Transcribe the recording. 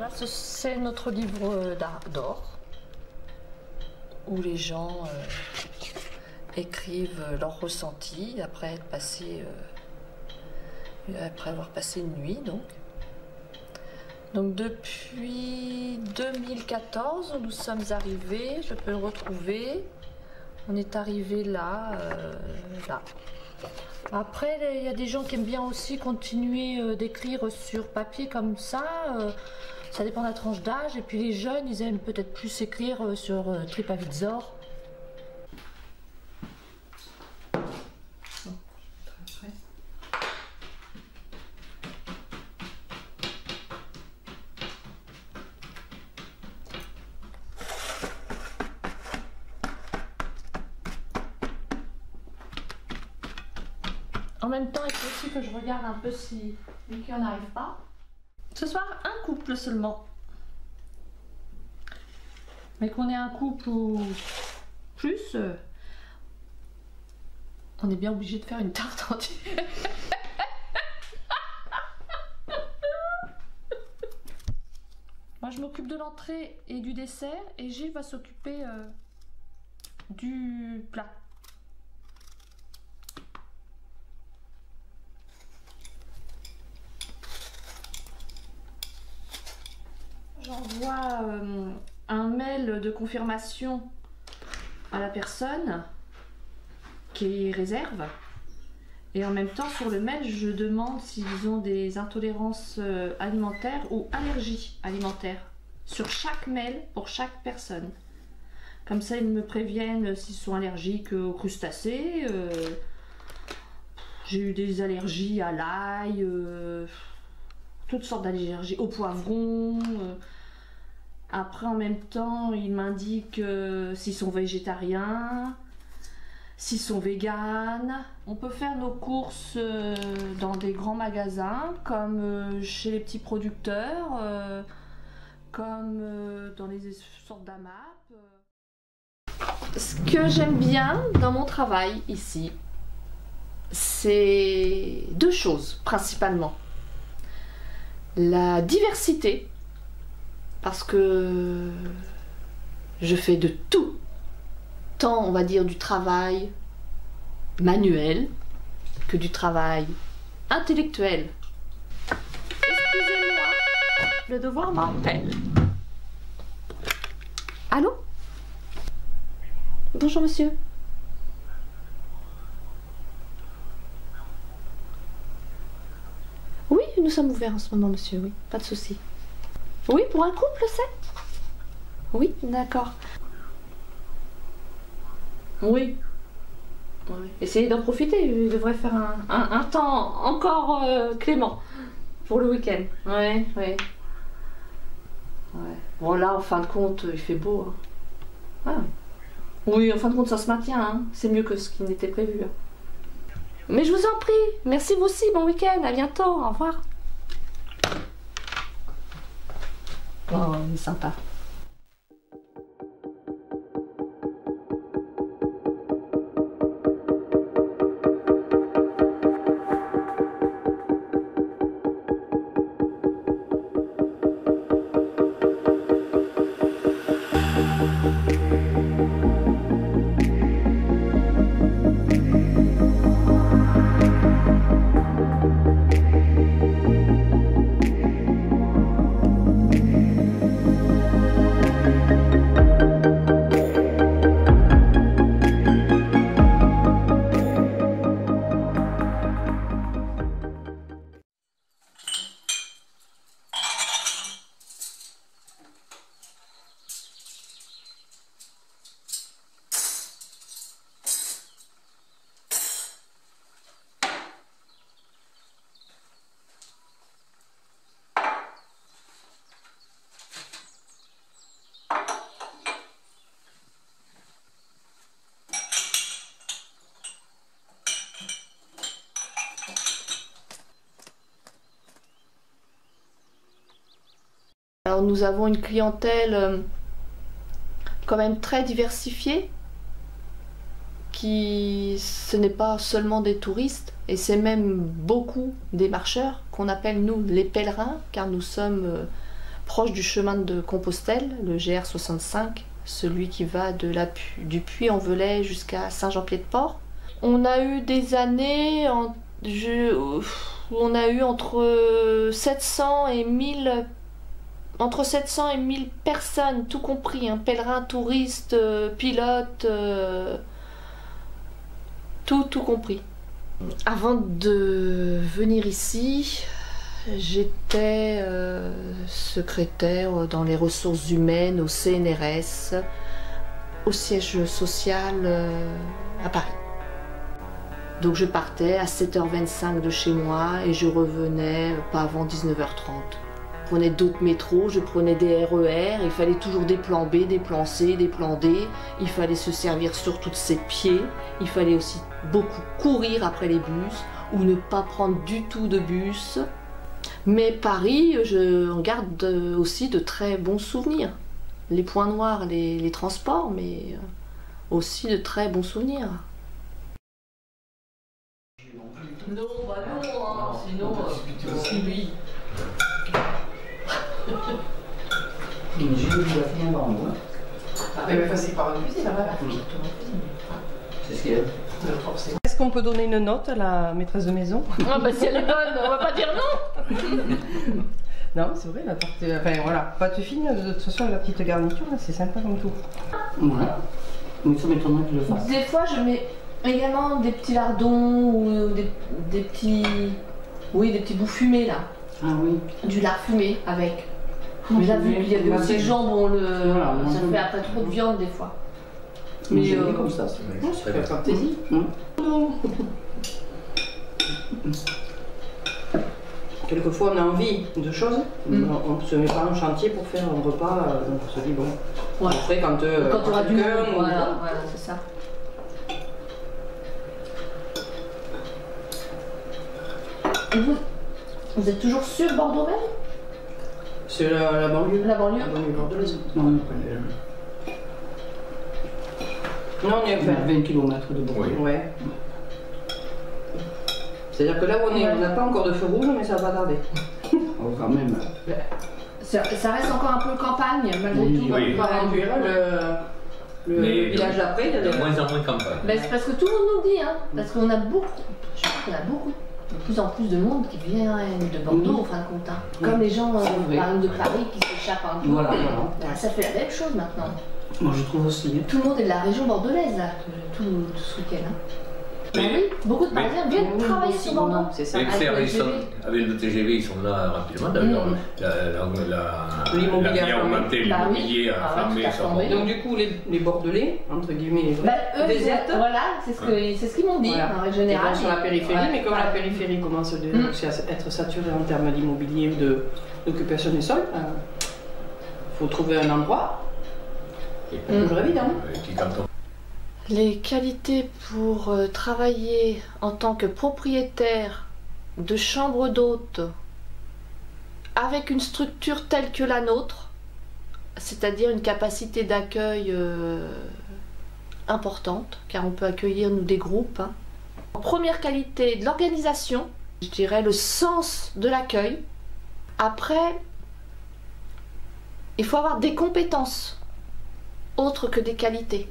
Voilà, c'est notre livre d'or où les gens écrivent leurs ressentis après avoir passé une nuit. Donc depuis 2014, nous sommes arrivés, je peux le retrouver, on est arrivé là, là. Après, il y a des gens qui aiment bien aussi continuer d'écrire sur papier comme ça. Ça dépend de la tranche d'âge. Et puis les jeunes, ils aiment peut-être plus écrire sur TripAdvisor. En même temps, il faut aussi que je regarde un peu si Mickey n'en arrive pas. Ce soir, un couple seulement. Mais qu'on ait un couple ou plus, on est bien obligé de faire une tarte entière. Moi, je m'occupe de l'entrée et du dessert et Gilles va s'occuper du plat. J'envoie un mail de confirmation à la personne qui réserve et en même temps sur le mail je demande s'ils ont des intolérances alimentaires ou allergies alimentaires sur chaque mail pour chaque personne. Comme ça ils me préviennent s'ils sont allergiques aux crustacés. J'ai eu des allergies à l'ail, toutes sortes d'allergies au poivron. Après, en même temps, ils m'indiquent s'ils sont végétariens, s'ils sont véganes. On peut faire nos courses dans des grands magasins, comme chez les petits producteurs, comme dans les sortes d'AMAP. Ce que j'aime bien dans mon travail ici, c'est deux choses principalement. La diversité, parce que je fais de tout, tant on va dire du travail manuel que du travail intellectuel. Excusez-moi, le devoir m'appelle. Allô? Bonjour monsieur. Oui, nous sommes ouverts en ce moment monsieur, oui, pas de souci. Oui, pour un couple, c'est? Oui, d'accord. Oui. Essayez d'en profiter, il devrait faire un temps encore clément pour le week-end. Oui. Bon là, en fin de compte, il fait beau. Hein. Ah. Oui, en fin de compte, ça se maintient. Hein. C'est mieux que ce qui n'était prévu. Hein. Mais je vous en prie, merci vous aussi, bon week-end, à bientôt, au revoir. Oh, il est sympa. Alors nous avons une clientèle quand même très diversifiée, ce n'est pas seulement des touristes, et c'est même beaucoup des marcheurs qu'on appelle nous les pèlerins, car nous sommes proche du chemin de Compostelle, le GR65, celui qui va du Puy-en-Velay jusqu'à Saint-Jean-Pied-de-Port. On a eu des années où on a eu entre 700 et 1000 personnes, tout compris, hein, pèlerins, touristes, pilotes, tout compris. Avant de venir ici, j'étais secrétaire dans les ressources humaines au CNRS, au siège social à Paris. Donc je partais à 7h25 de chez moi et je revenais pas avant 19h30. Je prenais d'autres métros, je prenais des RER, il fallait toujours des plans B, des plans C, des plans D, il fallait se servir surtout de ses pieds, il fallait aussi beaucoup courir après les bus ou ne pas prendre du tout de bus. Mais Paris, je en garde aussi de très bons souvenirs. Les points noirs, les transports, mais aussi de très bons souvenirs. Non, bah non, hein, sinon, c'est lui. C'est par une cuisine, là-bas. C'est ce qu'il y a. Est-ce qu'on peut donner une note à la maîtresse de maison? Ah bah si elle est bonne, on va pas dire non. Non, c'est vrai, la tarte. Enfin voilà, pâte fine, de toute façon, la petite garniture, c'est sympa comme tout. Ouais. Mais ça m'étonnerait que je le fasse. Des fois, je mets également des petits lardons ou des petits bouts fumés là. Ah oui. Du lard fumé avec. Mais là, vu qu'il y avait aussi le jambon, Voilà, ça fait après trop de viande des fois. Mais j'aime bien comme ça, c'est vrai. Non, ça fait fantaisie. Quelquefois, on a envie de choses. On ne se met pas en chantier pour faire un repas. Donc on se dit, bon, Ouais. après, quand tu auras du quelqu'un, monde, voilà, c'est ça. Et vous êtes toujours sur Bordeaux-Bègles? c'est la banlieue. La banlieue? La banlieue bordelaise. Non, Non, on y a fait. 20 km de Bordeaux. Ouais. C'est-à-dire que là où on est, on n'a pas encore de feu rouge, mais ça va pas tarder. Oh, quand même. Ça reste encore un peu campagne, malgré Oui, tout. oui. Par exemple. Le village d'après, il y a de moins en moins campagne. Ben, c'est parce que tout le monde nous le dit, hein, parce qu'on a beaucoup, je crois qu'on a beaucoup, de plus en plus de monde qui vient de Bordeaux, en fin de compte. Hein. Comme les gens, par exemple, de Paris qui s'échappent un peu. Voilà. Ben, ça fait la même chose maintenant. Moi je trouve aussi. Tout le monde est de la région bordelaise, là, tout ce week-end. Hein. Ben oui, beaucoup de Parisiens viennent travailler sur Bordeaux. C'est ça. Avec le TGV, ils sont là rapidement. D'ailleurs, L'immobilier a augmenté, l'immobilier a fermé. Donc du coup, les Bordelais, entre guillemets, les vrais, eux, voilà, c'est ce qu'ils m'ont dit, voilà. en règle générale. Sur la périphérie, mais comme la périphérie commence aussi à être saturée en termes d'immobilier ou d'occupation des sols, il faut trouver un endroit. Toujours évident. Les qualités pour travailler en tant que propriétaire de chambre d'hôte avec une structure telle que la nôtre, c'est-à-dire une capacité d'accueil importante, car on peut accueillir nous des groupes. Hein. En première qualité, de l'organisation, je dirais le sens de l'accueil. Après, il faut avoir des compétences autres que des qualités.